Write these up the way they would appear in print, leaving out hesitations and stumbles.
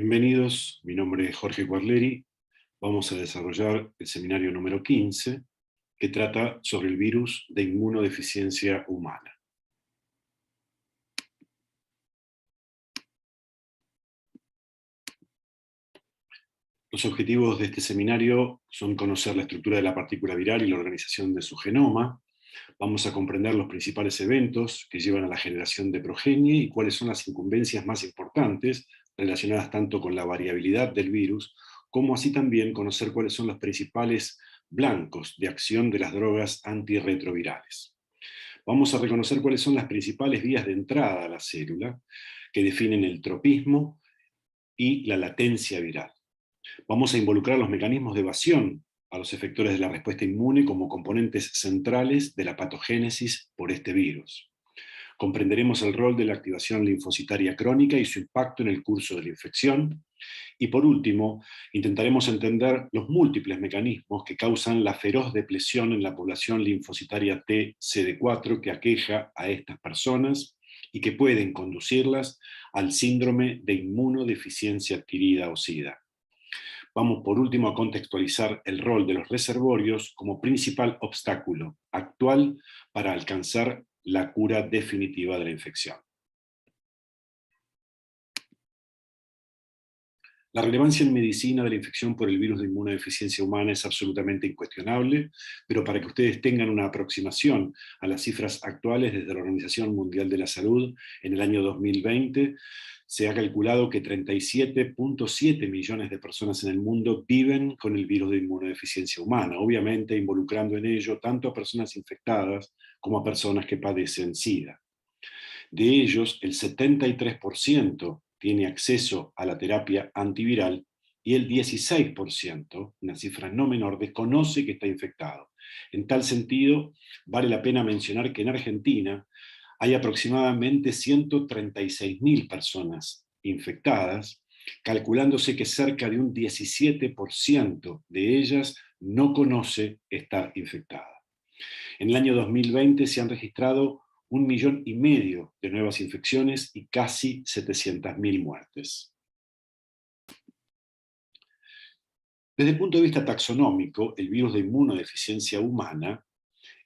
Bienvenidos, mi nombre es Jorge Quadleri. Vamos a desarrollar el seminario número 15, que trata sobre el virus de inmunodeficiencia humana. Los objetivos de este seminario son conocer la estructura de la partícula viral y la organización de su genoma. Vamos a comprender los principales eventos que llevan a la generación de progenie y cuáles son las incumbencias más importantes relacionadas tanto con la variabilidad del virus, como así también conocer cuáles son los principales blancos de acción de las drogas antirretrovirales. Vamos a reconocer cuáles son las principales vías de entrada a la célula, que definen el tropismo y la latencia viral. Vamos a involucrar los mecanismos de evasión a los efectores de la respuesta inmune como componentes centrales de la patogénesis por este virus. Comprenderemos el rol de la activación linfocitaria crónica y su impacto en el curso de la infección. Y por último, intentaremos entender los múltiples mecanismos que causan la feroz depresión en la población linfocitaria T CD4 que aqueja a estas personas y que pueden conducirlas al síndrome de inmunodeficiencia adquirida o SIDA. Vamos por último a contextualizar el rol de los reservorios como principal obstáculo actual para alcanzar la cura definitiva de la infección. La relevancia en medicina de la infección por el virus de inmunodeficiencia humana es absolutamente incuestionable, pero para que ustedes tengan una aproximación a las cifras actuales desde la Organización Mundial de la Salud, en el año 2020 se ha calculado que 37.7 millones de personas en el mundo viven con el virus de inmunodeficiencia humana, obviamente involucrando en ello tanto a personas infectadas como a personas que padecen SIDA. De ellos, el 73% tiene acceso a la terapia antiviral y el 16%, una cifra no menor, desconoce que está infectado. En tal sentido, vale la pena mencionar que en Argentina hay aproximadamente 136.000 personas infectadas, calculándose que cerca de un 17% de ellas no conoce estar infectada. En el año 2020 se han registrado 1,5 millones de nuevas infecciones y casi 700.000 muertes. Desde el punto de vista taxonómico, el virus de inmunodeficiencia humana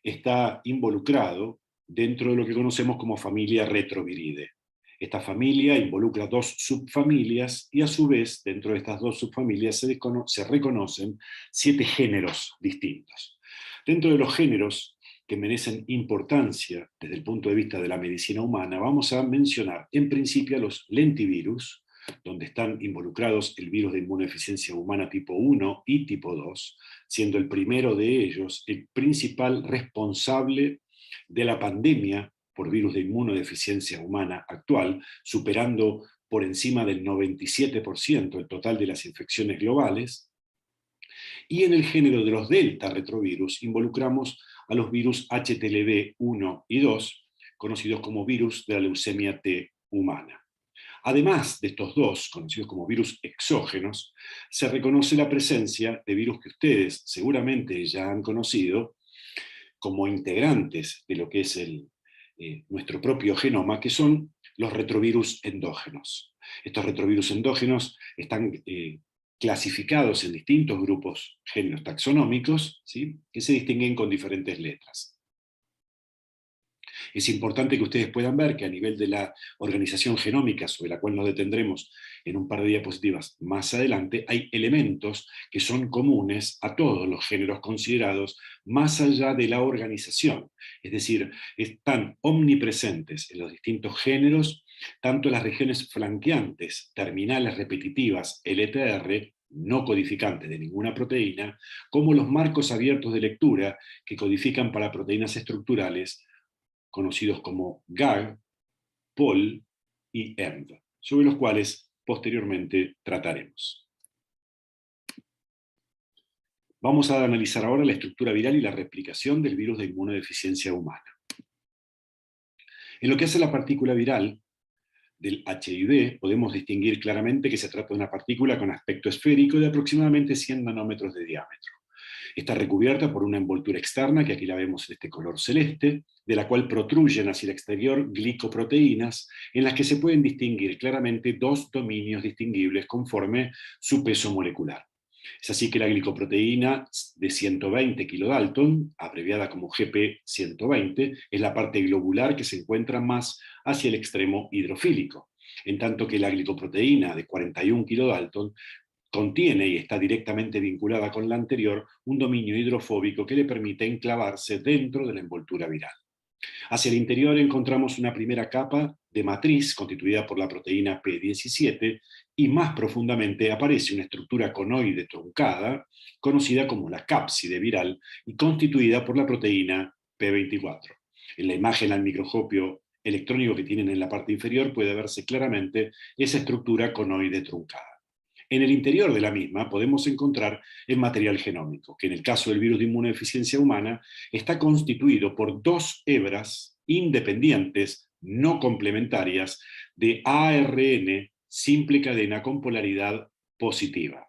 está involucrado dentro de lo que conocemos como familia Retroviridae. Esta familia involucra 2 subfamilias y a su vez, dentro de estas 2 subfamilias se reconocen 7 géneros distintos. Dentro de los géneros que merecen importancia desde el punto de vista de la medicina humana, vamos a mencionar en principio a los lentivirus, donde están involucrados el virus de inmunodeficiencia humana tipo 1 y tipo 2, siendo el primero de ellos el principal responsable de la pandemia por virus de inmunodeficiencia humana actual, superando por encima del 97% el total de las infecciones globales. Y en el género de los delta retrovirus involucramos a los virus HTLV1 y 2, conocidos como virus de la leucemia T humana. Además de estos 2, conocidos como virus exógenos, se reconoce la presencia de virus que ustedes seguramente ya han conocido como integrantes de lo que es nuestro propio genoma, que son los retrovirus endógenos. Estos retrovirus endógenos están clasificados en distintos grupos géneros taxonómicos, ¿sí?, que se distinguen con diferentes letras. Es importante que ustedes puedan ver que a nivel de la organización genómica, sobre la cual nos detendremos en un par de diapositivas más adelante, hay elementos que son comunes a todos los géneros considerados más allá de la organización. Es decir, están omnipresentes en los distintos géneros, tanto las regiones flanqueantes, terminales repetitivas, LTR, no codificantes de ninguna proteína, como los marcos abiertos de lectura que codifican para proteínas estructurales, conocidos como GAG, POL y EMV, sobre los cuales posteriormente trataremos. Vamos a analizar ahora la estructura viral y la replicación del virus de inmunodeficiencia humana. En lo que hace a la partícula viral del HIV, podemos distinguir claramente que se trata de una partícula con aspecto esférico de aproximadamente 100 nanómetros de diámetro. Está recubierta por una envoltura externa, que aquí la vemos en este color celeste, de la cual protruyen hacia el exterior glicoproteínas, en las que se pueden distinguir claramente dos dominios distinguibles conforme su peso molecular. Es así que la glicoproteína de 120 kilodalton, abreviada como GP120, es la parte globular que se encuentra más hacia el extremo hidrofílico, en tanto que la glicoproteína de 41 kilodalton contiene y está directamente vinculada con la anterior un dominio hidrofóbico que le permite enclavarse dentro de la envoltura viral. Hacia el interior encontramos una primera capa de matriz constituida por la proteína P17 y más profundamente aparece una estructura conoide truncada conocida como la cápside viral y constituida por la proteína P24. En la imagen al microscopio electrónico que tienen en la parte inferior puede verse claramente esa estructura conoide truncada. En el interior de la misma podemos encontrar el material genómico, que en el caso del virus de inmunodeficiencia humana está constituido por dos hebras independientes, no complementarias, de ARN simple cadena con polaridad positiva.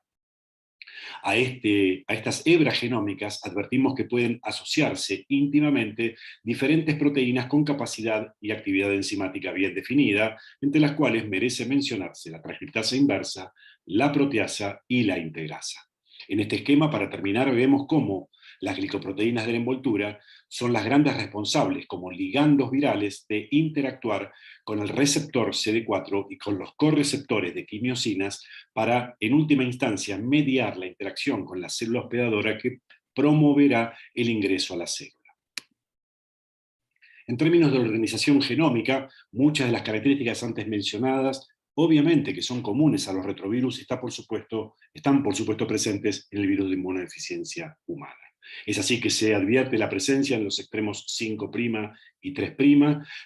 A estas hebras genómicas advertimos que pueden asociarse íntimamente diferentes proteínas con capacidad y actividad enzimática bien definida, entre las cuales merece mencionarse la transcriptasa inversa, la proteasa y la integrasa. En este esquema, para terminar, vemos cómo las glicoproteínas de la envoltura son las grandes responsables, como ligandos virales, de interactuar con el receptor CD4 y con los correceptores de quimiosinas para, en última instancia, mediar la interacción con la célula hospedadora que promoverá el ingreso a la célula. En términos de organización genómica, muchas de las características antes mencionadas, obviamente que son comunes a los retrovirus, están por supuesto presentes en el virus de inmunodeficiencia humana. Es así que se advierte la presencia en los extremos 5' y 3'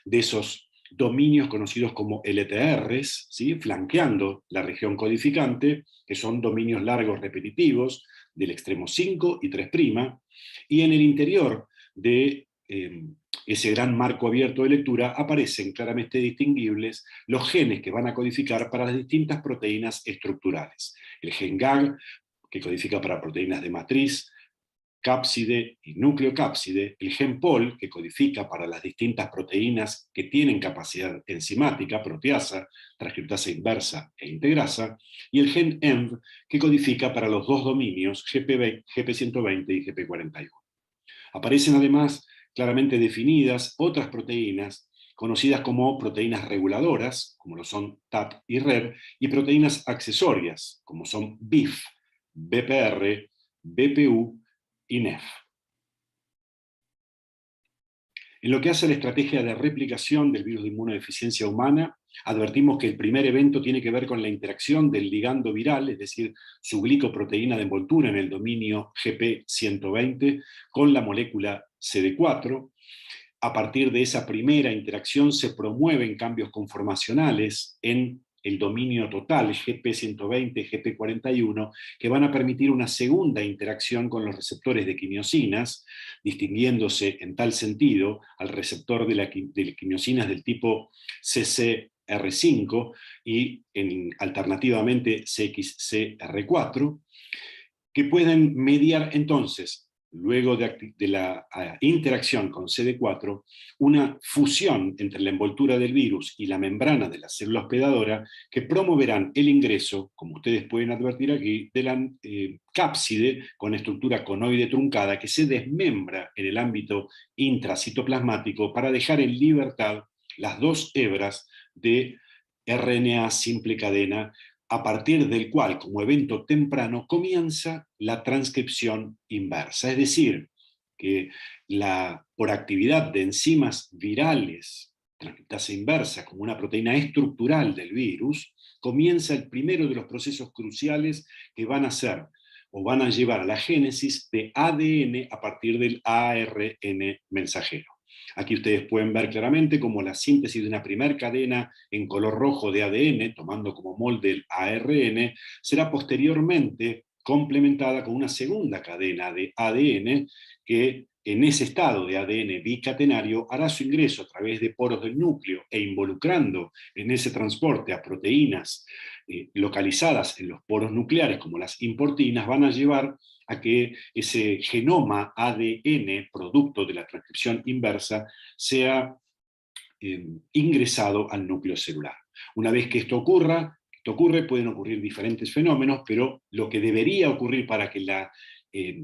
de esos dominios conocidos como LTRs, ¿sí?, flanqueando la región codificante, que son dominios largos repetitivos del extremo 5 y 3', y en el interior de ese gran marco abierto de lectura aparecen claramente distinguibles los genes que van a codificar para las distintas proteínas estructurales. El gen GAG, que codifica para proteínas de matriz, cápside y nucleocápside, el gen POL, que codifica para las distintas proteínas que tienen capacidad enzimática, proteasa, transcriptasa inversa e integrasa, y el gen ENV, que codifica para los dos dominios GP120 y GP41. Aparecen además claramente definidas otras proteínas conocidas como proteínas reguladoras, como lo son TAP y REB, y proteínas accesorias, como son BIF, BPR, BPU y NEF. En lo que hace a la estrategia de replicación del virus de inmunodeficiencia humana, advertimos que el primer evento tiene que ver con la interacción del ligando viral, es decir, su glicoproteína de envoltura en el dominio GP120, con la molécula CD4. A partir de esa primera interacción se promueven cambios conformacionales en el dominio total GP120, GP41, que van a permitir una segunda interacción con los receptores de quimiosinas, distinguiéndose en tal sentido al receptor de quimiosinas del tipo CCR5 y alternativamente CXCR4, que pueden mediar entonces, luego de la interacción con CD4, una fusión entre la envoltura del virus y la membrana de la célula hospedadora que promoverán el ingreso, como ustedes pueden advertir aquí, de la cápside con estructura conoide truncada que se desmembra en el ámbito intracitoplasmático para dejar en libertad las dos hebras de RNA simple cadena, a partir del cual, como evento temprano, comienza la transcripción inversa. Es decir, que por actividad de enzimas virales, transcriptasa inversa, como una proteína estructural del virus, comienza el primero de los procesos cruciales que van a hacer o van a llevar a la génesis de ADN a partir del ARN mensajero. Aquí ustedes pueden ver claramente cómo la síntesis de una primera cadena en color rojo de ADN, tomando como molde el ARN, será posteriormente complementada con una segunda cadena de ADN que en ese estado de ADN bicatenario hará su ingreso a través de poros del núcleo e involucrando en ese transporte a proteínas localizadas en los poros nucleares como las importinas, van a llevar a que ese genoma ADN, producto de la transcripción inversa, sea ingresado al núcleo celular. Una vez que esto ocurre, pueden ocurrir diferentes fenómenos, pero lo que debería ocurrir para que la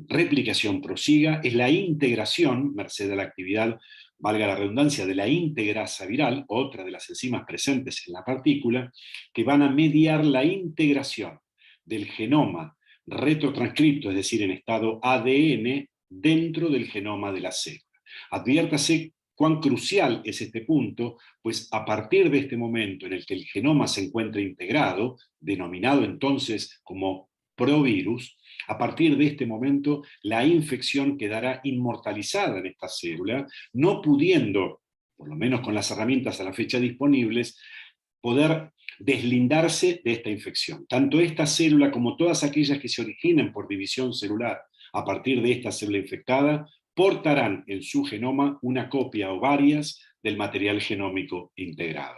replicación prosiga es la integración, merced a la actividad, valga la redundancia, de la integrasa viral, otra de las enzimas presentes en la partícula, que van a mediar la integración del genoma retrotranscripto, es decir, en estado ADN, dentro del genoma de la célula. Adviértase cuán crucial es este punto, pues a partir de este momento en el que el genoma se encuentra integrado, denominado entonces como provirus, a partir de este momento la infección quedará inmortalizada en esta célula, no pudiendo, por lo menos con las herramientas a la fecha disponibles, poder deslindarse de esta infección. Tanto esta célula como todas aquellas que se originen por división celular a partir de esta célula infectada, portarán en su genoma una copia o varias del material genómico integrado.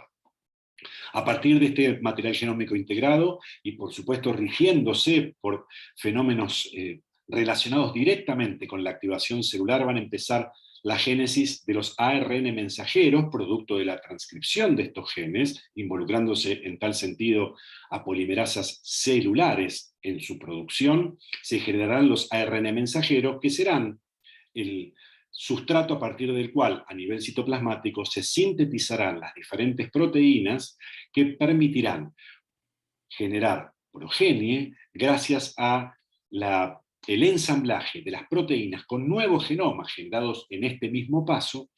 A partir de este material genómico integrado, y por supuesto rigiéndose por fenómenos relacionados directamente con la activación celular, van a empezar la génesis de los ARN mensajeros, producto de la transcripción de estos genes, involucrándose en tal sentido a polimerasas celulares en su producción. Se generarán los ARN mensajeros, que serán el sustrato a partir del cual, a nivel citoplasmático, se sintetizarán las diferentes proteínas que permitirán generar progenie gracias a el ensamblaje de las proteínas con nuevos genomas generados en este mismo paso,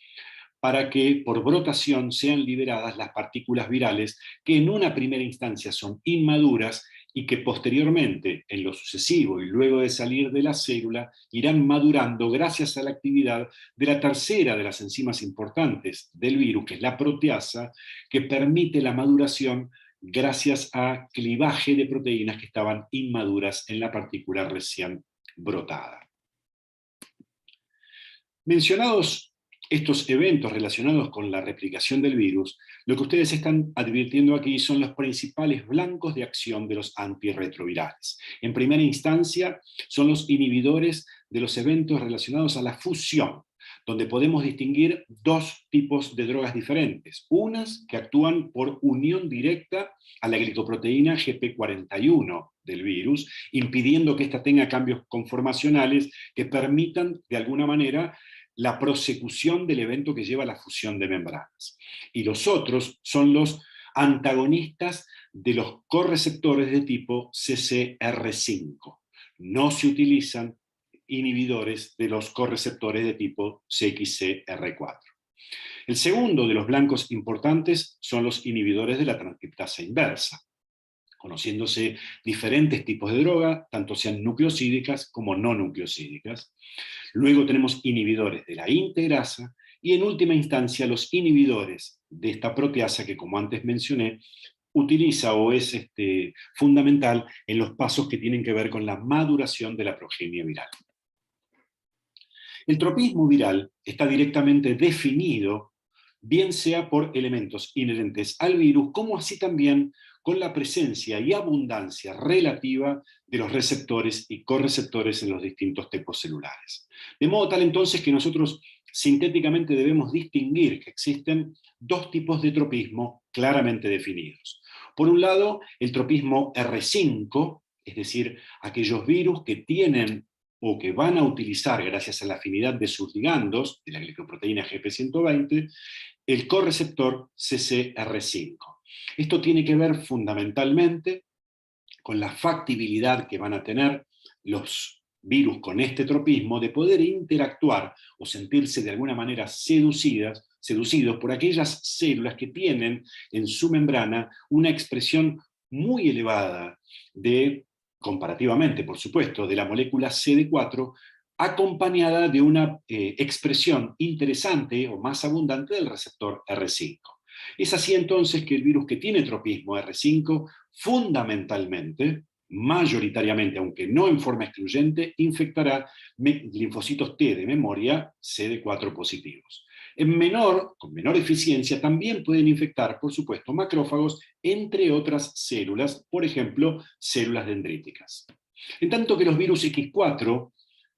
para que por brotación sean liberadas las partículas virales que en una primera instancia son inmaduras y que posteriormente, en lo sucesivo y luego de salir de la célula, irán madurando gracias a la actividad de la tercera de las enzimas importantes del virus, que es la proteasa, que permite la maduración gracias a clivaje de proteínas que estaban inmaduras en la partícula recién brotada. Mencionados estos eventos relacionados con la replicación del virus, lo que ustedes están advirtiendo aquí son los principales blancos de acción de los antirretrovirales. En primera instancia, son los inhibidores de los eventos relacionados a la fusión, donde podemos distinguir dos tipos de drogas diferentes. Unas que actúan por unión directa a la glicoproteína GP41 del virus, impidiendo que ésta tenga cambios conformacionales que permitan, de alguna manera, la prosecución del evento que lleva a la fusión de membranas. Y los otros son los antagonistas de los correceptores de tipo CCR5. No se utilizan inhibidores de los correceptores de tipo CXCR4. El segundo de los blancos importantes son los inhibidores de la transcriptasa inversa, conociéndose diferentes tipos de droga, tanto sean nucleosídicas como no nucleosídicas. Luego tenemos inhibidores de la integrasa y en última instancia los inhibidores de esta proteasa que, como antes mencioné, utiliza o es fundamental en los pasos que tienen que ver con la maduración de la progenie viral. El tropismo viral está directamente definido, bien sea por elementos inherentes al virus, como así también con la presencia y abundancia relativa de los receptores y correceptores en los distintos tipos celulares. De modo tal entonces que nosotros sintéticamente debemos distinguir que existen dos tipos de tropismo claramente definidos. Por un lado, el tropismo R5, es decir, aquellos virus que tienen o que van a utilizar, gracias a la afinidad de sus ligandos, de la glicoproteína GP120, el correceptor CCR5. Esto tiene que ver fundamentalmente con la factibilidad que van a tener los virus con este tropismo de poder interactuar o sentirse de alguna manera seducidos por aquellas células que tienen en su membrana una expresión muy elevada comparativamente, por supuesto, de la molécula CD4, acompañada de una expresión interesante o más abundante del receptor R5. Es así entonces que el virus que tiene tropismo R5 fundamentalmente mayoritariamente, aunque no en forma excluyente, infectará linfocitos T de memoria CD4 positivos. Con menor eficiencia, también pueden infectar, por supuesto, macrófagos, entre otras células, por ejemplo, células dendríticas. En tanto que los virus X4,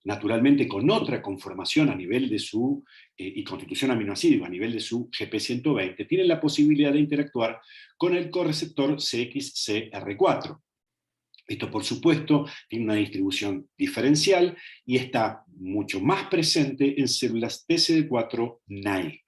naturalmente con otra conformación a nivel de su, y constitución aminoácido a nivel de su GP120, tienen la posibilidad de interactuar con el correceptor CXCR4. Esto, por supuesto, tiene una distribución diferencial y está mucho más presente en células TCD4 naive.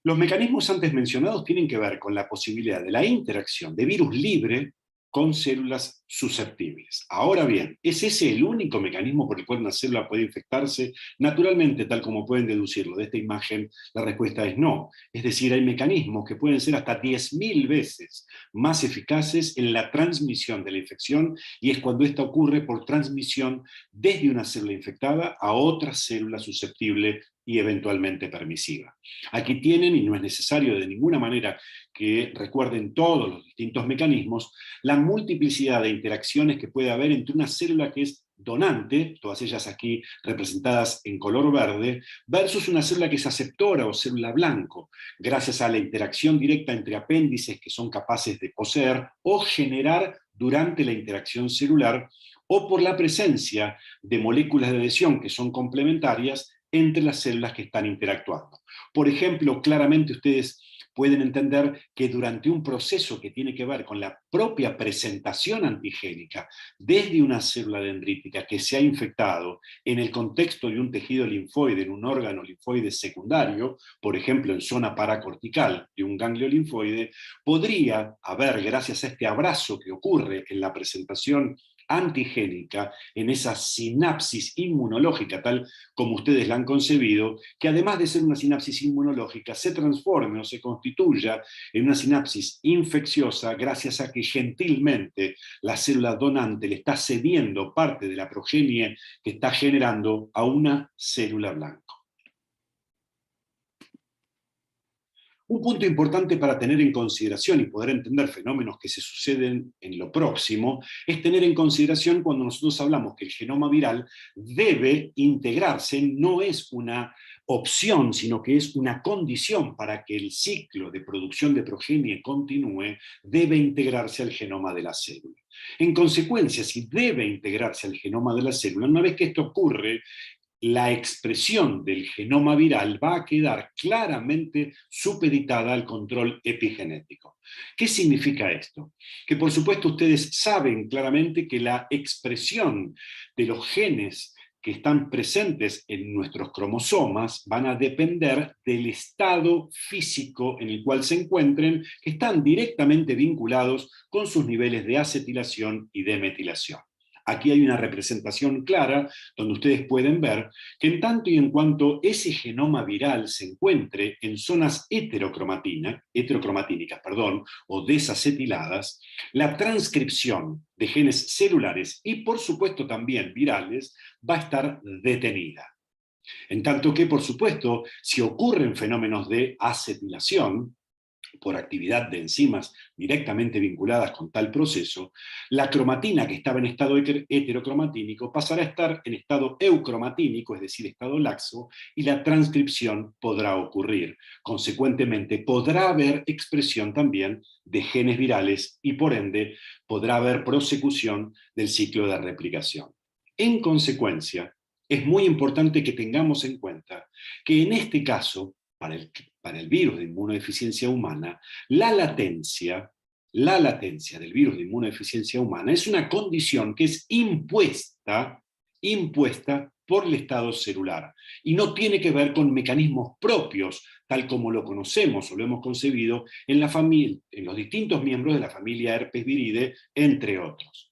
Los mecanismos antes mencionados tienen que ver con la posibilidad de la interacción de virus libre con células susceptibles. Ahora bien, ¿es ese el único mecanismo por el cual una célula puede infectarse? Naturalmente, tal como pueden deducirlo de esta imagen, la respuesta es no. Es decir, hay mecanismos que pueden ser hasta 10.000 veces más eficaces en la transmisión de la infección, y es cuando esta ocurre por transmisión desde una célula infectada a otra célula susceptible y eventualmente permisiva. Aquí tienen, y no es necesario de ninguna manera que recuerden todos los distintos mecanismos, la multiplicidad de interacciones que puede haber entre una célula que es donante, todas ellas aquí representadas en color verde, versus una célula que es aceptora o célula blanco, gracias a la interacción directa entre apéndices que son capaces de poseer o generar durante la interacción celular, o por la presencia de moléculas de adhesión que son complementarias entre las células que están interactuando. Por ejemplo, claramente ustedes pueden entender que durante un proceso que tiene que ver con la propia presentación antigénica desde una célula dendrítica que se ha infectado en el contexto de un tejido linfoide, en un órgano linfoide secundario, por ejemplo en zona paracortical de un ganglio linfoide, podría haber, gracias a este abrazo que ocurre en la presentación antigénica, en esa sinapsis inmunológica tal como ustedes la han concebido, que además de ser una sinapsis inmunológica, se transforme o se constituya en una sinapsis infecciosa gracias a que gentilmente la célula donante le está cediendo parte de la progenie que está generando a una célula blanco. Un punto importante para tener en consideración y poder entender fenómenos que se suceden en lo próximo es tener en consideración cuando nosotros hablamos que el genoma viral debe integrarse, no es una opción, sino que es una condición para que el ciclo de producción de progenie continúe, debe integrarse al genoma de la célula. En consecuencia, si debe integrarse al genoma de la célula, una vez que esto ocurre, la expresión del genoma viral va a quedar claramente supeditada al control epigenético. ¿Qué significa esto? Que por supuesto ustedes saben claramente que la expresión de los genes que están presentes en nuestros cromosomas van a depender del estado físico en el cual se encuentren, que están directamente vinculados con sus niveles de acetilación y de metilación. Aquí hay una representación clara donde ustedes pueden ver que en tanto y en cuanto ese genoma viral se encuentre en zonas heterocromatínicas, o desacetiladas, la transcripción de genes celulares y por supuesto también virales va a estar detenida. En tanto que, por supuesto, si ocurren fenómenos de acetilación, por actividad de enzimas directamente vinculadas con tal proceso, la cromatina que estaba en estado heterocromatínico pasará a estar en estado eucromatínico, es decir, estado laxo, y la transcripción podrá ocurrir. Consecuentemente, podrá haber expresión también de genes virales y por ende podrá haber prosecución del ciclo de replicación. En consecuencia, es muy importante que tengamos en cuenta que en este caso, para el virus de inmunodeficiencia humana, la latencia del virus de inmunodeficiencia humana es una condición que es impuesta por el estado celular y no tiene que ver con mecanismos propios, tal como lo conocemos o lo hemos concebido en los distintos miembros de la familia Herpes viridae, entre otros.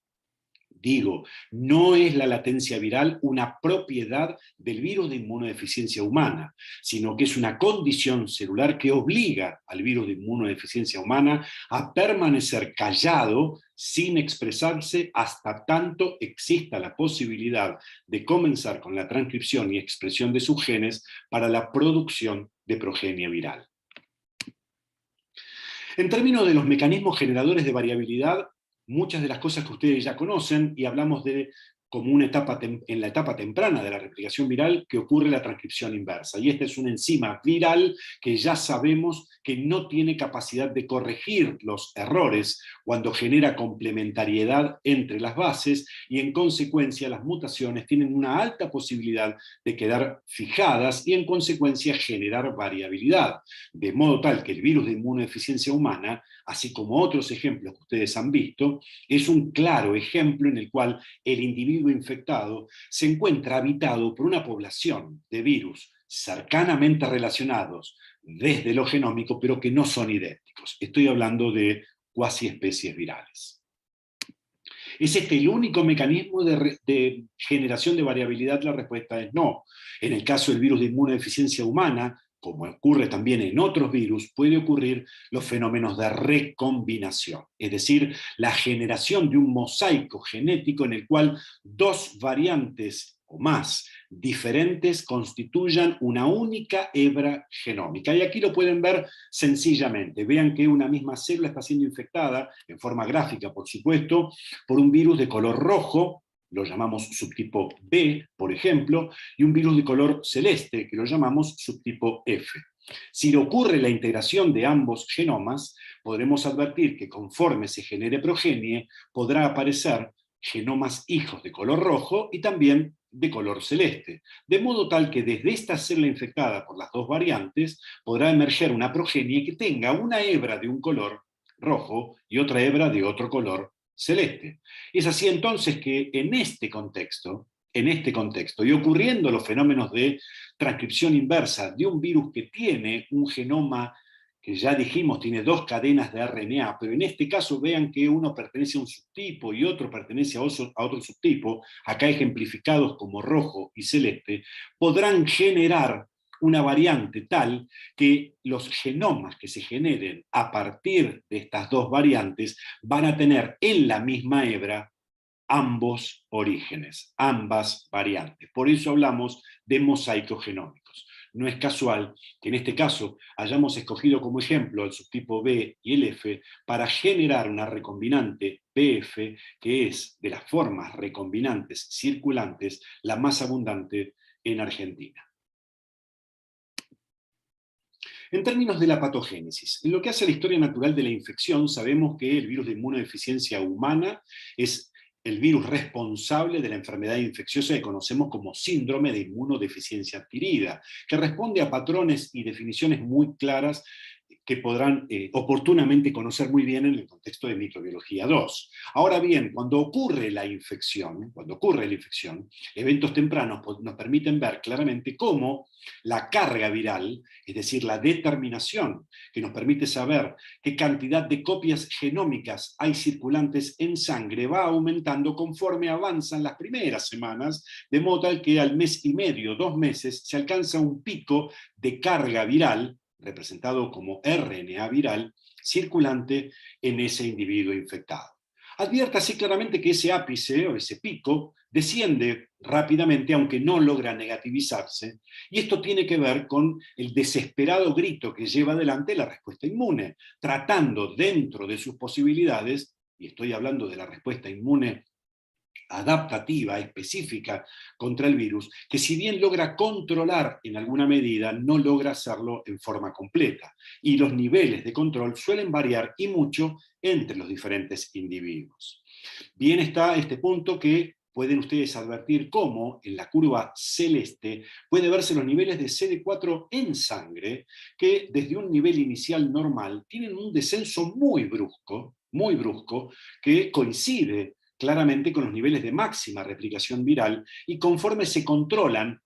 Digo, no es la latencia viral una propiedad del virus de inmunodeficiencia humana, sino que es una condición celular que obliga al virus de inmunodeficiencia humana a permanecer callado sin expresarse hasta tanto exista la posibilidad de comenzar con la transcripción y expresión de sus genes para la producción de progenie viral. En términos de los mecanismos generadores de variabilidad, muchas de las cosas que ustedes ya conocen, y hablamos de como una etapa en la etapa temprana de la replicación viral que ocurre la transcripción inversa. Y esta es una enzima viral que ya sabemos que no tiene capacidad de corregir los errores cuando genera complementariedad entre las bases, y en consecuencia las mutaciones tienen una alta posibilidad de quedar fijadas y en consecuencia generar variabilidad. De modo tal que el virus de inmunodeficiencia humana, así como otros ejemplos que ustedes han visto, es un claro ejemplo en el cual el individuo infectado se encuentra habitado por una población de virus cercanamente relacionados desde lo genómico, pero que no son idénticos. Estoy hablando de cuasi especies virales. ¿Es este el único mecanismo de generación de variabilidad? La respuesta es no. En el caso del virus de inmunodeficiencia humana, como ocurre también en otros virus, puede ocurrir los fenómenos de recombinación, es decir, la generación de un mosaico genético en el cual dos variantes o más diferentes constituyan una única hebra genómica. Y aquí lo pueden ver sencillamente. Vean que una misma célula está siendo infectada, en forma gráfica por supuesto, por un virus de color rojo, lo llamamos subtipo B, por ejemplo, y un virus de color celeste, que lo llamamos subtipo F. Si ocurre la integración de ambos genomas, podremos advertir que conforme se genere progenie, podrá aparecer genomas hijos de color rojo y también de color celeste, de modo tal que desde esta célula infectada por las dos variantes podrá emerger una progenie que tenga una hebra de un color rojo y otra hebra de otro color celeste. Es así entonces que en este contexto, y ocurriendo los fenómenos de transcripción inversa de un virus que tiene un genoma que ya dijimos tiene dos cadenas de RNA, pero en este caso vean que uno pertenece a un subtipo y otro pertenece a otro subtipo, acá ejemplificados como rojo y celeste, podrán generar una variante tal que los genomas que se generen a partir de estas dos variantes van a tener en la misma hebra ambos orígenes, ambas variantes. Por eso hablamos de mosaicos genómicos. No es casual que en este caso hayamos escogido como ejemplo el subtipo B y el F para generar una recombinante BF, que es de las formas recombinantes circulantes la más abundante en Argentina. En términos de la patogénesis, en lo que hace a la historia natural de la infección, sabemos que el virus de inmunodeficiencia humana es el virus responsable de la enfermedad infecciosa que conocemos como síndrome de inmunodeficiencia adquirida, que responde a patrones y definiciones muy claras que podrán oportunamente conocer muy bien en el contexto de microbiología 2. Ahora bien, cuando ocurre la infección, eventos tempranos nos permiten ver claramente cómo la carga viral, es decir, la determinación que nos permite saber qué cantidad de copias genómicas hay circulantes en sangre, va aumentando conforme avanzan las primeras semanas, de modo tal que al mes y medio, 2 meses, se alcanza un pico de carga viral, representado como RNA viral, circulante en ese individuo infectado. Adviértase claramente que ese ápice o ese pico desciende rápidamente, aunque no logra negativizarse, y esto tiene que ver con el desesperado grito que lleva adelante la respuesta inmune, tratando dentro de sus posibilidades, y estoy hablando de la respuesta inmune adaptativa, específica contra el virus, que si bien logra controlar en alguna medida, no logra hacerlo en forma completa. Y los niveles de control suelen variar y mucho entre los diferentes individuos. Bien está este punto que pueden ustedes advertir cómo en la curva celeste puede verse los niveles de CD4 en sangre, que desde un nivel inicial normal tienen un descenso muy brusco, que coincide claramente con los niveles de máxima replicación viral, y conforme se controlan,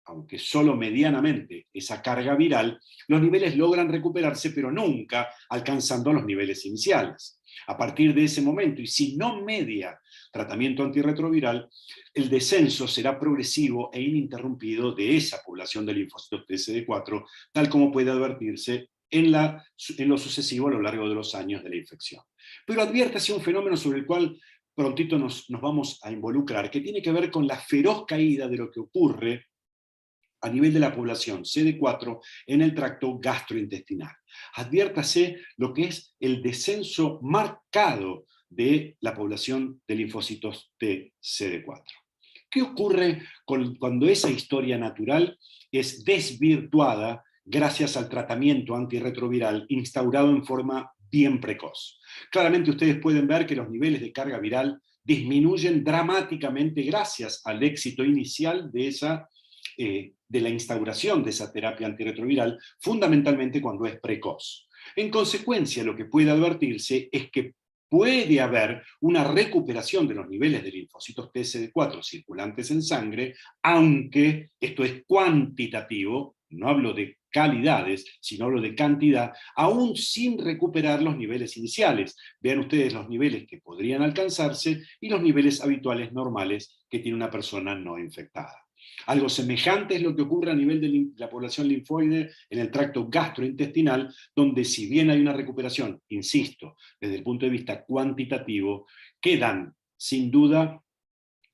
aunque solo medianamente, esa carga viral, los niveles logran recuperarse, pero nunca alcanzando los niveles iniciales. A partir de ese momento, y si no media tratamiento antirretroviral, el descenso será progresivo e ininterrumpido de esa población de linfocitos TCD4, tal como puede advertirse en lo sucesivo a lo largo de los años de la infección. Pero adviértase un fenómeno sobre el cual prontito nos vamos a involucrar, que tiene que ver con la feroz caída de lo que ocurre a nivel de la población CD4 en el tracto gastrointestinal. Adviértase lo que es el descenso marcado de la población de linfocitos T CD4. ¿Qué ocurre cuando esa historia natural es desvirtuada gracias al tratamiento antirretroviral instaurado en forma bien precoz? Claramente ustedes pueden ver que los niveles de carga viral disminuyen dramáticamente gracias al éxito inicial de la instauración de esa terapia antirretroviral, fundamentalmente cuando es precoz. En consecuencia, lo que puede advertirse es que puede haber una recuperación de los niveles de linfocitos TCD4 circulantes en sangre, aunque esto es cuantitativo, no hablo de calidades, sino hablo de cantidad, aún sin recuperar los niveles iniciales. Vean ustedes los niveles que podrían alcanzarse y los niveles habituales normales que tiene una persona no infectada. Algo semejante es lo que ocurre a nivel de la población linfoide en el tracto gastrointestinal, donde si bien hay una recuperación, insisto, desde el punto de vista cuantitativo, quedan sin duda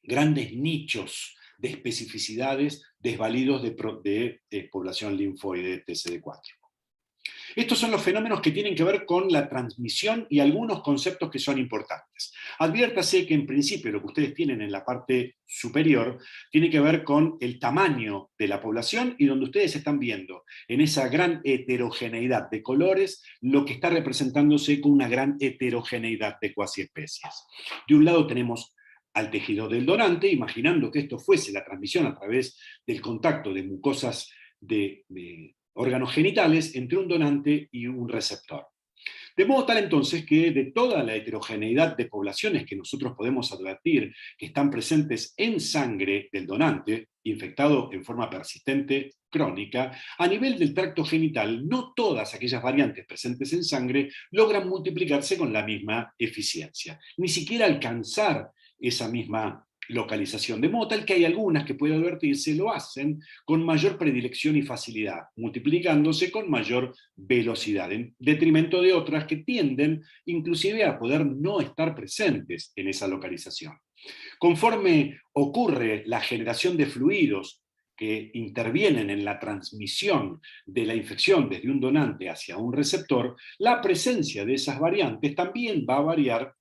grandes nichos de especificidades desvalidos de población linfoide TCD4. Estos son los fenómenos que tienen que ver con la transmisión y algunos conceptos que son importantes. Adviértase que en principio lo que ustedes tienen en la parte superior tiene que ver con el tamaño de la población y donde ustedes están viendo en esa gran heterogeneidad de colores lo que está representándose con una gran heterogeneidad de cuasiespecies. De un lado tenemos al tejido del donante, imaginando que esto fuese la transmisión a través del contacto de mucosas de órganos genitales entre un donante y un receptor. De modo tal entonces que de toda la heterogeneidad de poblaciones que nosotros podemos advertir que están presentes en sangre del donante, infectado en forma persistente, crónica, a nivel del tracto genital, no todas aquellas variantes presentes en sangre logran multiplicarse con la misma eficiencia, ni siquiera alcanzar esa misma localización, de modo tal que hay algunas que puede advertirse lo hacen con mayor predilección y facilidad, multiplicándose con mayor velocidad, en detrimento de otras que tienden inclusive a poder no estar presentes en esa localización. Conforme ocurre la generación de fluidos que intervienen en la transmisión de la infección desde un donante hacia un receptor, la presencia de esas variantes también va a variar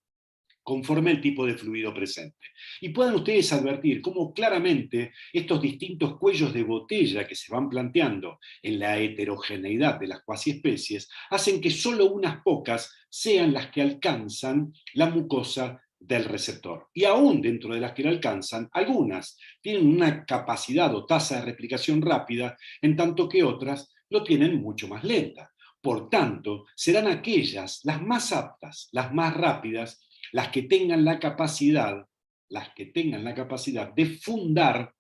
conforme el tipo de fluido presente. Y puedan ustedes advertir cómo claramente estos distintos cuellos de botella que se van planteando en la heterogeneidad de las cuasiespecies hacen que solo unas pocas sean las que alcanzan la mucosa del receptor. Y aún dentro de las que la alcanzan, algunas tienen una capacidad o tasa de replicación rápida, en tanto que otras lo tienen mucho más lenta. Por tanto, serán aquellas las más aptas, las más rápidas, las que tengan la capacidad de fundar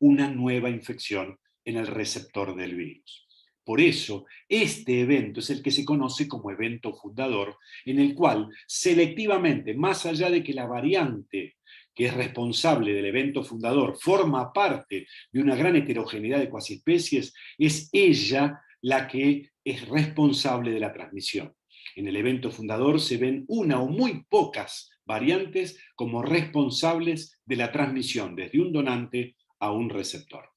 una nueva infección en el receptor del virus. Por eso, este evento es el que se conoce como evento fundador, en el cual selectivamente, más allá de que la variante que es responsable del evento fundador forma parte de una gran heterogeneidad de cuasiespecies, es ella la que es responsable de la transmisión. En el evento fundador se ven una o muy pocas variantes como responsables de la transmisión desde un donante a un receptor.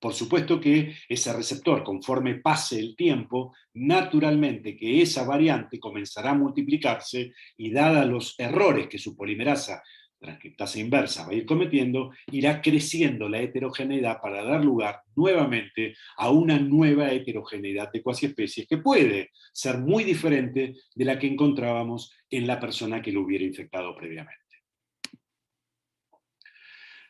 Por supuesto que ese receptor, conforme pase el tiempo, naturalmente que esa variante comenzará a multiplicarse y dada los errores que su polimerasa transcriptasa inversa va a ir cometiendo, irá creciendo la heterogeneidad para dar lugar nuevamente a una nueva heterogeneidad de cuasiespecies que puede ser muy diferente de la que encontrábamos en la persona que lo hubiera infectado previamente.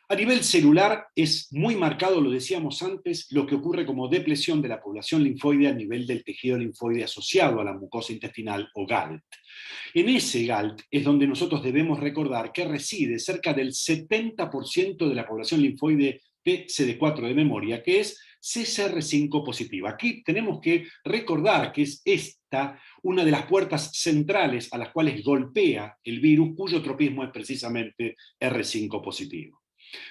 A nivel celular es muy marcado, lo decíamos antes, lo que ocurre como depresión de la población linfoide a nivel del tejido linfoide asociado a la mucosa intestinal o GALT. En ese GALT es donde nosotros debemos recordar que reside cerca del 70% de la población linfoide de CD4 de memoria, que es CCR5 positiva. Aquí tenemos que recordar que es esta una de las puertas centrales a las cuales golpea el virus, cuyo tropismo es precisamente R5 positivo.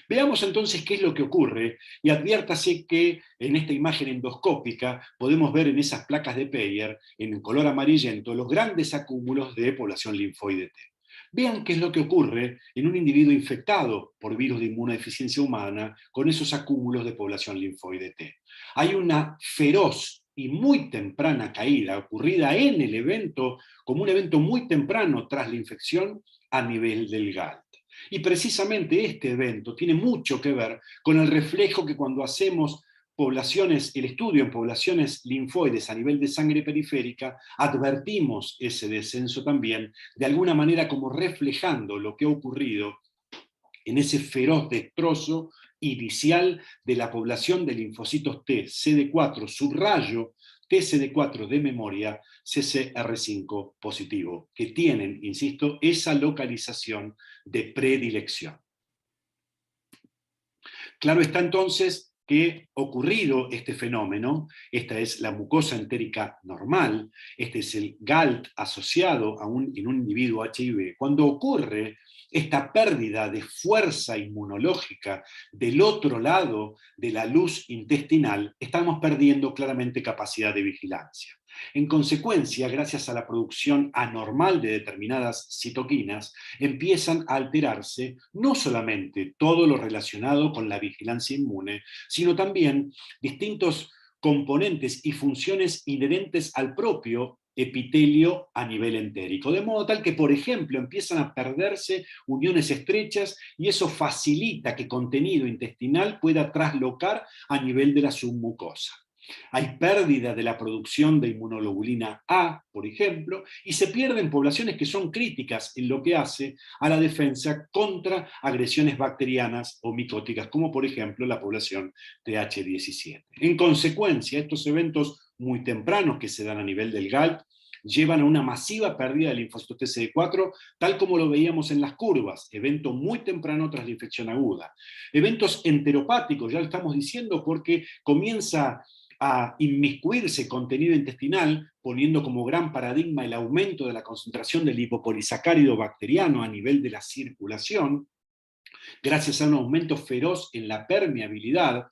Veamos entonces qué es lo que ocurre y adviértase que en esta imagen endoscópica podemos ver en esas placas de Peyer, en color amarillento, los grandes acúmulos de población linfoide T. Vean qué es lo que ocurre en un individuo infectado por virus de inmunodeficiencia humana con esos acúmulos de población linfoide T. Hay una feroz y muy temprana caída ocurrida en el evento, como un evento muy temprano tras la infección a nivel del GALT. Y precisamente este evento tiene mucho que ver con el reflejo que cuando hacemos el estudio en poblaciones linfoides a nivel de sangre periférica, advertimos ese descenso también, de alguna manera como reflejando lo que ha ocurrido en ese feroz destrozo inicial de la población de linfocitos T, CD4, subrayo, TCD4 de memoria, CCR5 positivo, que tienen, insisto, esa localización de predilección. Claro está entonces que ocurrido este fenómeno, esta es la mucosa entérica normal, este es el GALT asociado en un individuo HIV, cuando ocurre esta pérdida de fuerza inmunológica del otro lado de la luz intestinal, estamos perdiendo claramente capacidad de vigilancia. En consecuencia, gracias a la producción anormal de determinadas citoquinas, empiezan a alterarse no solamente todo lo relacionado con la vigilancia inmune, sino también distintos componentes y funciones inherentes al propio epitelio a nivel entérico, de modo tal que, por ejemplo, empiezan a perderse uniones estrechas y eso facilita que contenido intestinal pueda traslocar a nivel de la submucosa. Hay pérdida de la producción de inmunoglobulina A, por ejemplo, y se pierden poblaciones que son críticas en lo que hace a la defensa contra agresiones bacterianas o micóticas, como por ejemplo la población TH17. En consecuencia, estos eventos muy tempranos que se dan a nivel del GALT llevan a una masiva pérdida del linfocito TCD4, tal como lo veíamos en las curvas, evento muy temprano tras la infección aguda. Eventos enteropáticos, ya lo estamos diciendo, porque comienza a inmiscuirse contenido intestinal, poniendo como gran paradigma el aumento de la concentración del lipopolisacárido bacteriano a nivel de la circulación, gracias a un aumento feroz en la permeabilidad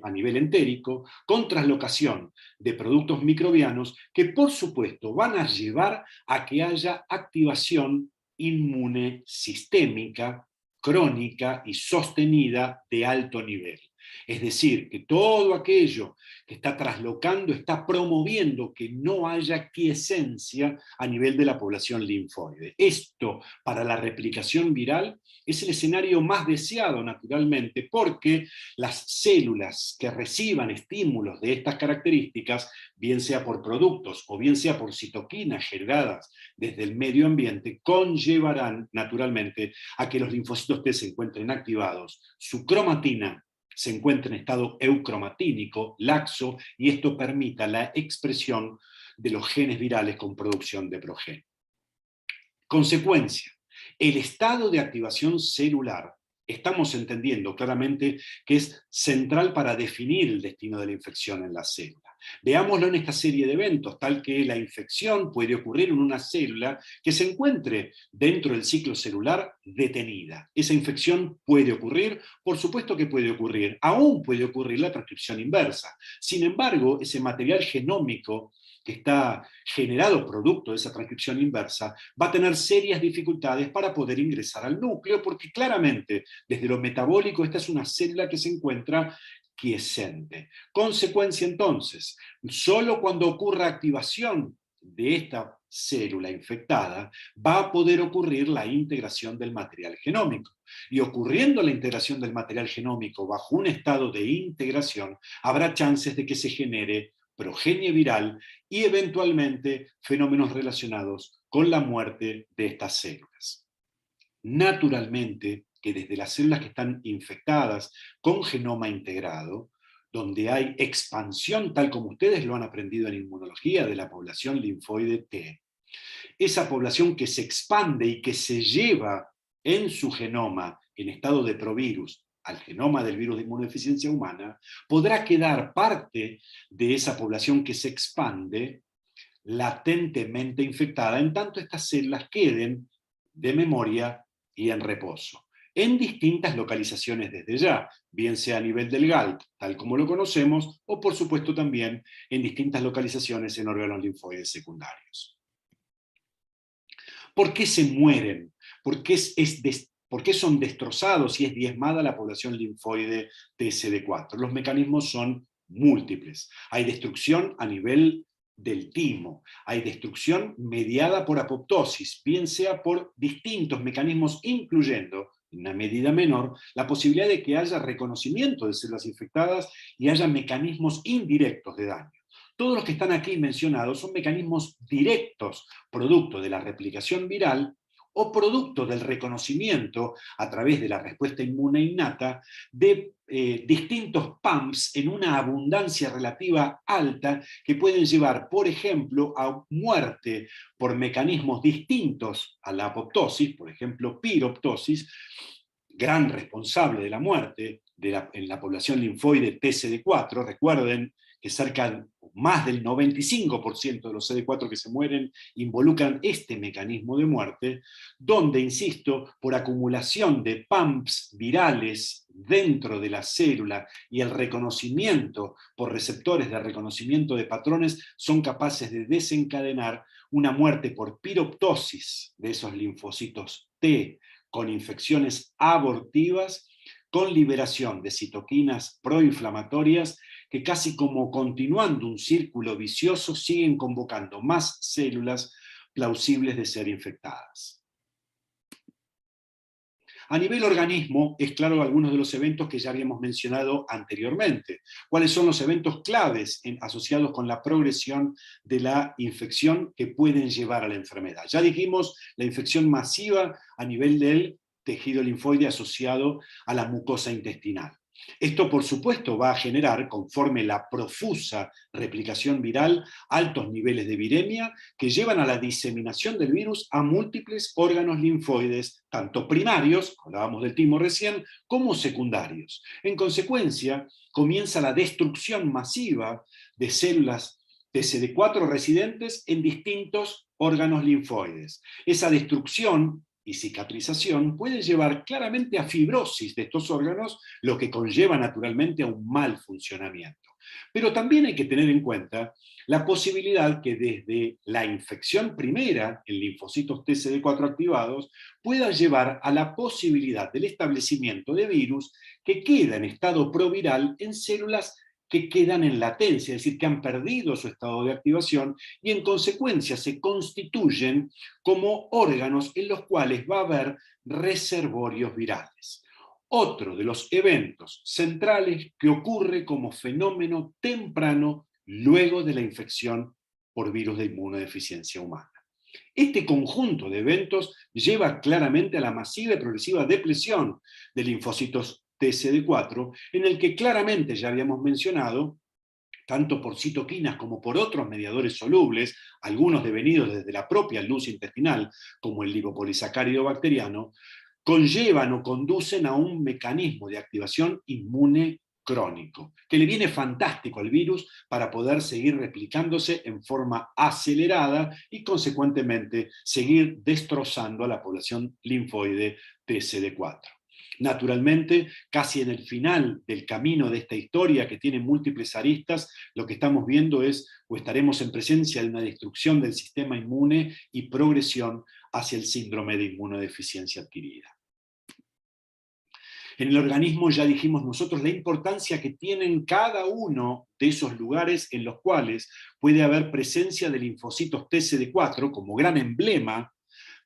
a nivel entérico, con traslocación de productos microbianos que por supuesto van a llevar a que haya activación inmune sistémica, crónica y sostenida de alto nivel. Es decir, que todo aquello que está traslocando está promoviendo que no haya quiesencia a nivel de la población linfoide. Esto, para la replicación viral, es el escenario más deseado naturalmente, porque las células que reciban estímulos de estas características, bien sea por productos o bien sea por citoquinas generadas desde el medio ambiente, conllevarán naturalmente a que los linfocitos T se encuentren activados, su cromatina se encuentra en estado eucromatínico, laxo, y esto permita la expresión de los genes virales con producción de progenie. Consecuencia, el estado de activación celular, estamos entendiendo claramente que es central para definir el destino de la infección en la célula. Veámoslo en esta serie de eventos, tal que la infección puede ocurrir en una célula que se encuentre dentro del ciclo celular detenida. Esa infección puede ocurrir, por supuesto que puede ocurrir, aún puede ocurrir la transcripción inversa. Sin embargo, ese material genómico que está generado producto de esa transcripción inversa, va a tener serias dificultades para poder ingresar al núcleo, porque claramente, desde lo metabólico, esta es una célula que se encuentra quiescente. Consecuencia entonces, solo cuando ocurra activación de esta célula infectada va a poder ocurrir la integración del material genómico. Y ocurriendo la integración del material genómico bajo un estado de integración, habrá chances de que se genere progenie viral y eventualmente fenómenos relacionados con la muerte de estas células. Naturalmente, que desde las células que están infectadas con genoma integrado, donde hay expansión, tal como ustedes lo han aprendido en inmunología, de la población linfoide T, esa población que se expande y que se lleva en su genoma en estado de provirus al genoma del virus de inmunodeficiencia humana, podrá quedar parte de esa población que se expande latentemente infectada, en tanto estas células queden de memoria y en reposo, en distintas localizaciones desde ya, bien sea a nivel del GALT, tal como lo conocemos, o por supuesto también en distintas localizaciones en órganos linfoides secundarios. ¿Por qué se mueren? ¿Por qué, por qué son destrozados y es diezmada la población linfoide TSD4? Los mecanismos son múltiples. Hay destrucción a nivel del timo, hay destrucción mediada por apoptosis, bien sea por distintos mecanismos, incluyendo, en una medida menor, la posibilidad de que haya reconocimiento de células infectadas y haya mecanismos indirectos de daño. Todos los que están aquí mencionados son mecanismos directos, producto de la replicación viral o producto del reconocimiento a través de la respuesta inmune innata de distintos PAMPs en una abundancia relativa alta que pueden llevar, por ejemplo, a muerte por mecanismos distintos a la apoptosis, por ejemplo, piroptosis, gran responsable de la muerte en la población linfoide TCD4. Recuerden que más del 95% de los CD4 que se mueren involucran este mecanismo de muerte, donde, insisto, por acumulación de PAMPs virales dentro de la célula y el reconocimiento por receptores de reconocimiento de patrones, son capaces de desencadenar una muerte por piroptosis de esos linfocitos T, con infecciones abortivas, con liberación de citoquinas proinflamatorias que casi como continuando un círculo vicioso siguen convocando más células plausibles de ser infectadas. A nivel organismo, es claro algunos de los eventos que ya habíamos mencionado anteriormente. ¿Cuáles son los eventos claves asociados con la progresión de la infección que pueden llevar a la enfermedad? Ya dijimos la infección masiva a nivel del tejido linfoide asociado a la mucosa intestinal. Esto, por supuesto, va a generar, conforme la profusa replicación viral, altos niveles de viremia que llevan a la diseminación del virus a múltiples órganos linfoides, tanto primarios, hablábamos del timo recién, como secundarios. En consecuencia, comienza la destrucción masiva de células TCD4 residentes en distintos órganos linfoides. Esa destrucción y cicatrización puede llevar claramente a fibrosis de estos órganos, lo que conlleva naturalmente a un mal funcionamiento. Pero también hay que tener en cuenta la posibilidad que desde la infección primera en linfocitos TCD4 activados pueda llevar a la posibilidad del establecimiento de virus que queda en estado proviral en células que quedan en latencia, es decir, que han perdido su estado de activación y en consecuencia se constituyen como órganos en los cuales va a haber reservorios virales. Otro de los eventos centrales que ocurre como fenómeno temprano luego de la infección por virus de inmunodeficiencia humana. Este conjunto de eventos lleva claramente a la masiva y progresiva depresión de linfocitos TCD4, en el que claramente ya habíamos mencionado, tanto por citoquinas como por otros mediadores solubles, algunos devenidos desde la propia luz intestinal, como el lipopolisacárido bacteriano, conllevan o conducen a un mecanismo de activación inmune crónico, que le viene fantástico al virus para poder seguir replicándose en forma acelerada y consecuentemente seguir destrozando a la población linfoide TCD4. Naturalmente, casi en el final del camino de esta historia que tiene múltiples aristas, lo que estamos viendo es, o estaremos en presencia de una destrucción del sistema inmune y progresión hacia el síndrome de inmunodeficiencia adquirida. En el organismo ya dijimos nosotros la importancia que tienen cada uno de esos lugares en los cuales puede haber presencia de linfocitos TCD4 como gran emblema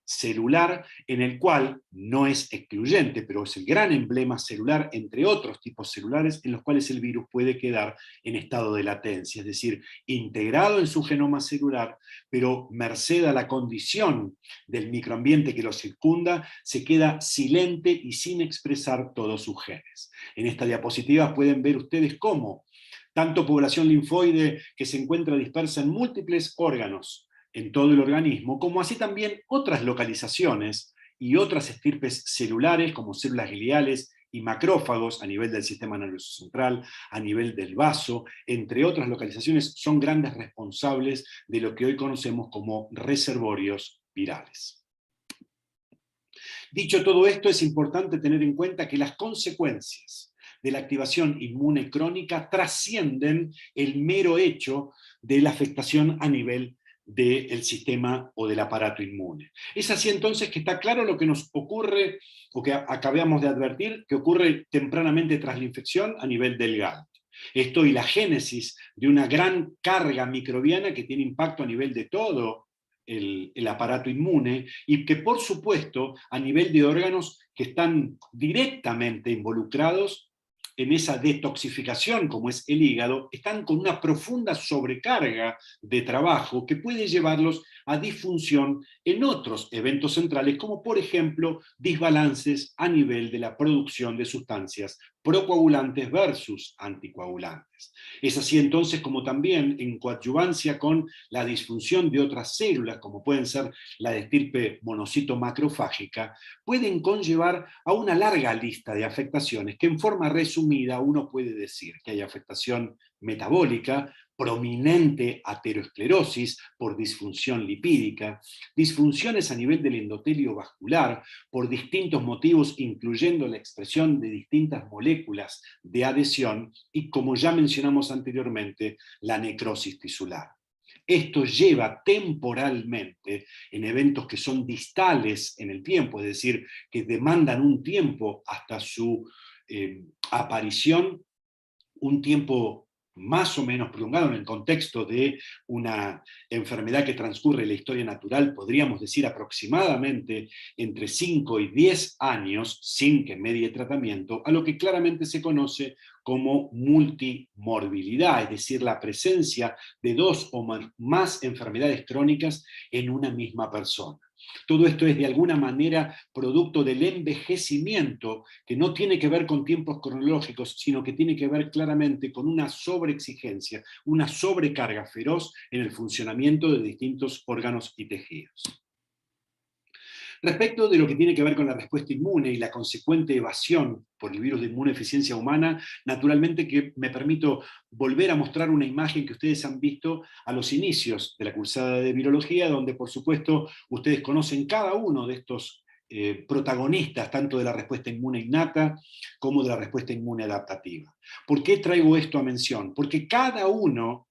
celular, en el cual no es excluyente, pero es el gran emblema celular entre otros tipos celulares en los cuales el virus puede quedar en estado de latencia, es decir, integrado en su genoma celular, pero merced a la condición del microambiente que lo circunda, se queda silente y sin expresar todos sus genes. En esta diapositiva pueden ver ustedes cómo tanto población linfoide que se encuentra dispersa en múltiples órganos en todo el organismo, como así también otras localizaciones y otras estirpes celulares, como células gliales y macrófagos a nivel del sistema nervioso central, a nivel del vaso, entre otras localizaciones, son grandes responsables de lo que hoy conocemos como reservorios virales. Dicho todo esto, es importante tener en cuenta que las consecuencias de la activación inmune crónica trascienden el mero hecho de la afectación a nivel del sistema o del aparato inmune. Es así entonces que está claro lo que nos ocurre, o que acabamos de advertir, que ocurre tempranamente tras la infección a nivel del GALT. Esto y la génesis de una gran carga microbiana que tiene impacto a nivel de todo el aparato inmune, y que por supuesto a nivel de órganos que están directamente involucrados en esa detoxificación, como es el hígado, están con una profunda sobrecarga de trabajo que puede llevarlos a disfunción en otros eventos centrales, como por ejemplo desbalances a nivel de la producción de sustancias procoagulantes versus anticoagulantes. Es así entonces como también en coadyuvancia con la disfunción de otras células, como pueden ser la de estirpe monocito macrofágica, pueden conllevar a una larga lista de afectaciones que en forma resumida uno puede decir que hay afectación metabólica, prominente aterosclerosis por disfunción lipídica, disfunciones a nivel del endotelio vascular por distintos motivos, incluyendo la expresión de distintas moléculas de adhesión y, como ya mencionamos anteriormente, la necrosis tisular. Esto lleva temporalmente, en eventos que son distales en el tiempo, es decir, que demandan un tiempo hasta su aparición, un tiempo más o menos prolongado en el contexto de una enfermedad que transcurre en la historia natural, podríamos decir aproximadamente entre 5 y 10 años, sin que medie tratamiento, a lo que claramente se conoce como multimorbilidad, es decir, la presencia de 2 o más enfermedades crónicas en una misma persona. Todo esto es de alguna manera producto del envejecimiento, que no tiene que ver con tiempos cronológicos, sino que tiene que ver claramente con una sobreexigencia, una sobrecarga feroz en el funcionamiento de distintos órganos y tejidos. Respecto de lo que tiene que ver con la respuesta inmune y la consecuente evasión por el virus de inmunodeficiencia humana, naturalmente que me permito volver a mostrar una imagen que ustedes han visto a los inicios de la cursada de virología, donde por supuesto ustedes conocen cada uno de estos protagonistas, tanto de la respuesta inmune innata como de la respuesta inmune adaptativa. ¿Por qué traigo esto a mención? Porque cada uno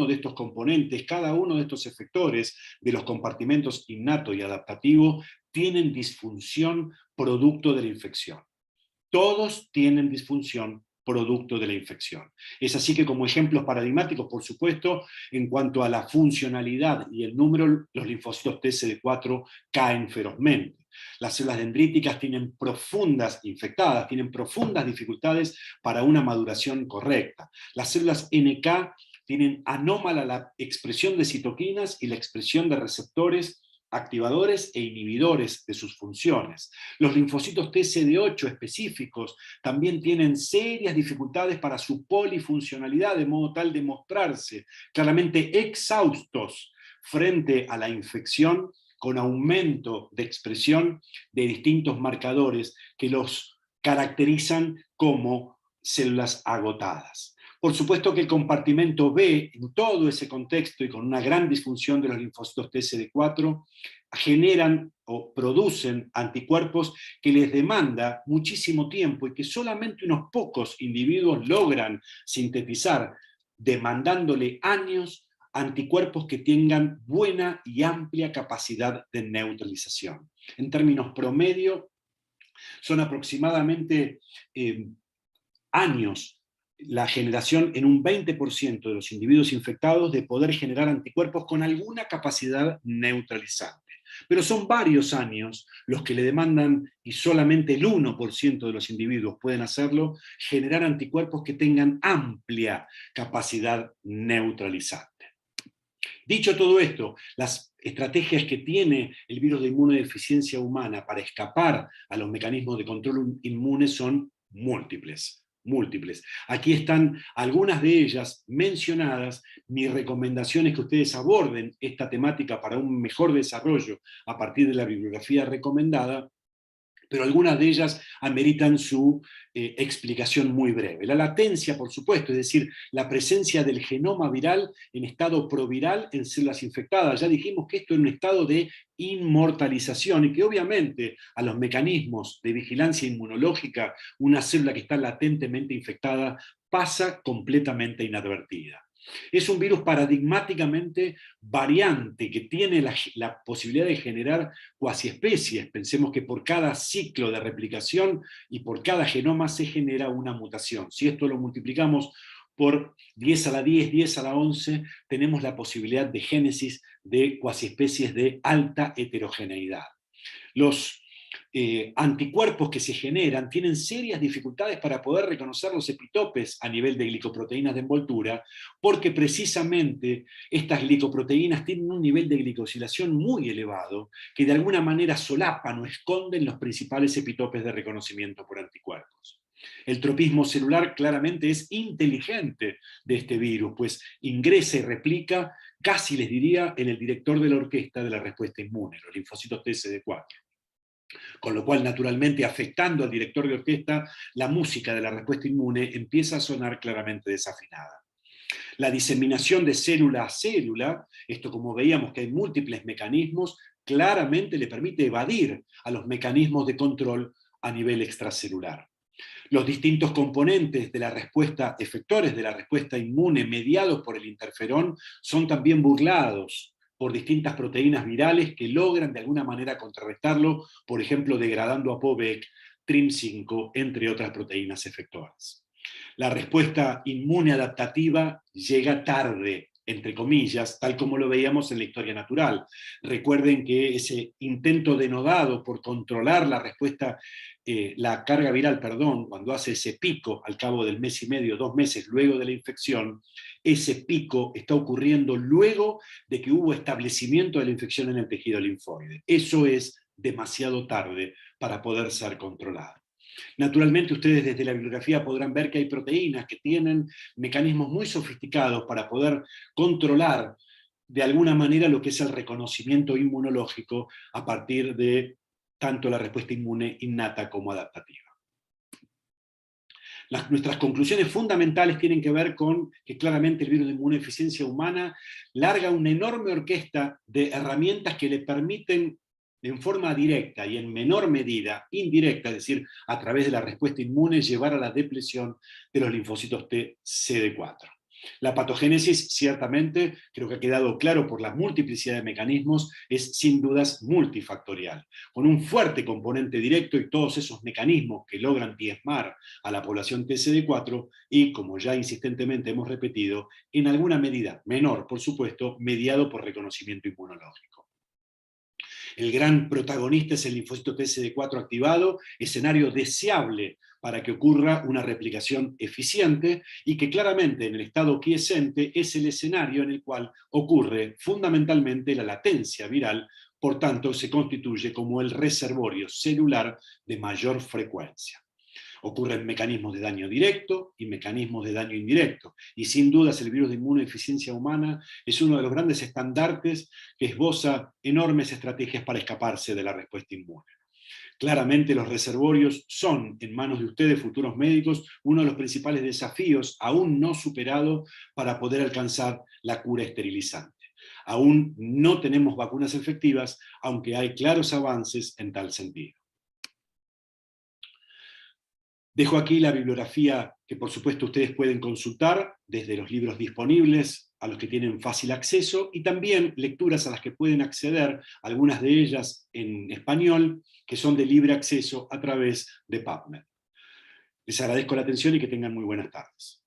de estos componentes, cada uno de estos efectores de los compartimentos innato y adaptativo tienen disfunción producto de la infección. Todos tienen disfunción producto de la infección. Es así que, como ejemplos paradigmáticos, por supuesto, en cuanto a la funcionalidad y el número, los linfocitos TCD4 caen ferozmente. Las células dendríticas tienen profundas dificultades para una maduración correcta. Las células NK tienen anómala la expresión de citoquinas y la expresión de receptores activadores e inhibidores de sus funciones. Los linfocitos TCD8 específicos también tienen serias dificultades para su polifuncionalidad, de modo tal de mostrarse claramente exhaustos frente a la infección, con aumento de expresión de distintos marcadores que los caracterizan como células agotadas. Por supuesto que el compartimento B, en todo ese contexto y con una gran disfunción de los linfocitos TCD4, generan o producen anticuerpos que les demanda muchísimo tiempo y que solamente unos pocos individuos logran sintetizar, demandándole años anticuerpos que tengan buena y amplia capacidad de neutralización. En términos promedio, son aproximadamente años la generación en un 20% de los individuos infectados de poder generar anticuerpos con alguna capacidad neutralizante. Pero son varios años los que le demandan, y solamente el 1% de los individuos pueden hacerlo, generar anticuerpos que tengan amplia capacidad neutralizante. Dicho todo esto, las estrategias que tiene el virus de inmunodeficiencia humana para escapar a los mecanismos de control inmune son múltiples. Aquí están algunas de ellas mencionadas. Mi recomendación es que ustedes aborden esta temática para un mejor desarrollo a partir de la bibliografía recomendada, pero algunas de ellas ameritan su explicación muy breve. La latencia, por supuesto, es decir, la presencia del genoma viral en estado proviral en células infectadas. Ya dijimos que esto es un estado de inmortalización y que obviamente a los mecanismos de vigilancia inmunológica, una célula que está latentemente infectada pasa completamente inadvertida. Es un virus paradigmáticamente variante que tiene la posibilidad de generar cuasi especies. Pensemos que por cada ciclo de replicación y por cada genoma se genera una mutación. Si esto lo multiplicamos por 10 a la 10, 10 a la 11, tenemos la posibilidad de génesis de cuasi especies de alta heterogeneidad. Los anticuerpos que se generan tienen serias dificultades para poder reconocer los epitopes a nivel de glicoproteínas de envoltura, porque precisamente estas glicoproteínas tienen un nivel de glicosilación muy elevado que de alguna manera solapan o esconden los principales epitopes de reconocimiento por anticuerpos. El tropismo celular claramente es inteligente de este virus, pues ingresa y replica, casi les diría, en el director de la orquesta de la respuesta inmune, los linfocitos TSD4. Con lo cual, naturalmente, afectando al director de orquesta, la música de la respuesta inmune empieza a sonar claramente desafinada. La diseminación de célula a célula, esto como veíamos que hay múltiples mecanismos, claramente le permite evadir a los mecanismos de control a nivel extracelular. Los distintos componentes de la respuesta, efectores de la respuesta inmune mediados por el interferón, son también burlados por distintas proteínas virales que logran de alguna manera contrarrestarlo, por ejemplo, degradando a POVEC, TRIM5, entre otras proteínas efectoras. La respuesta inmune adaptativa llega tarde, entre comillas, tal como lo veíamos en la historia natural. Recuerden que ese intento denodado por controlar la respuesta, la carga viral, perdón, cuando hace ese pico al cabo del mes y medio, 2 meses luego de la infección, ese pico está ocurriendo luego de que hubo establecimiento de la infección en el tejido linfoide. Eso es demasiado tarde para poder ser controlado. Naturalmente, ustedes desde la bibliografía podrán ver que hay proteínas que tienen mecanismos muy sofisticados para poder controlar de alguna manera lo que es el reconocimiento inmunológico a partir de tanto la respuesta inmune innata como adaptativa. Nuestras conclusiones fundamentales tienen que ver con que claramente el virus de inmunodeficiencia humana larga una enorme orquesta de herramientas que le permiten en forma directa y en menor medida indirecta, es decir, a través de la respuesta inmune, llevar a la depresión de los linfocitos T CD4. La patogénesis, ciertamente, creo que ha quedado claro por la multiplicidad de mecanismos, es sin dudas multifactorial, con un fuerte componente directo y todos esos mecanismos que logran diezmar a la población TCD4 y, como ya insistentemente hemos repetido, en alguna medida, menor por supuesto, mediado por reconocimiento inmunológico. El gran protagonista es el linfocito TCD4 activado, escenario deseable para que ocurra una replicación eficiente y que claramente en el estado quiescente es el escenario en el cual ocurre fundamentalmente la latencia viral, por tanto se constituye como el reservorio celular de mayor frecuencia. Ocurren mecanismos de daño directo y mecanismos de daño indirecto. Y sin dudas el virus de inmunodeficiencia humana es uno de los grandes estandartes que esboza enormes estrategias para escaparse de la respuesta inmune. Claramente los reservorios son, en manos de ustedes, futuros médicos, uno de los principales desafíos aún no superados para poder alcanzar la cura esterilizante. Aún no tenemos vacunas efectivas, aunque hay claros avances en tal sentido. Dejo aquí la bibliografía que por supuesto ustedes pueden consultar, desde los libros disponibles a los que tienen fácil acceso, y también lecturas a las que pueden acceder, algunas de ellas en español, que son de libre acceso a través de PubMed. Les agradezco la atención y que tengan muy buenas tardes.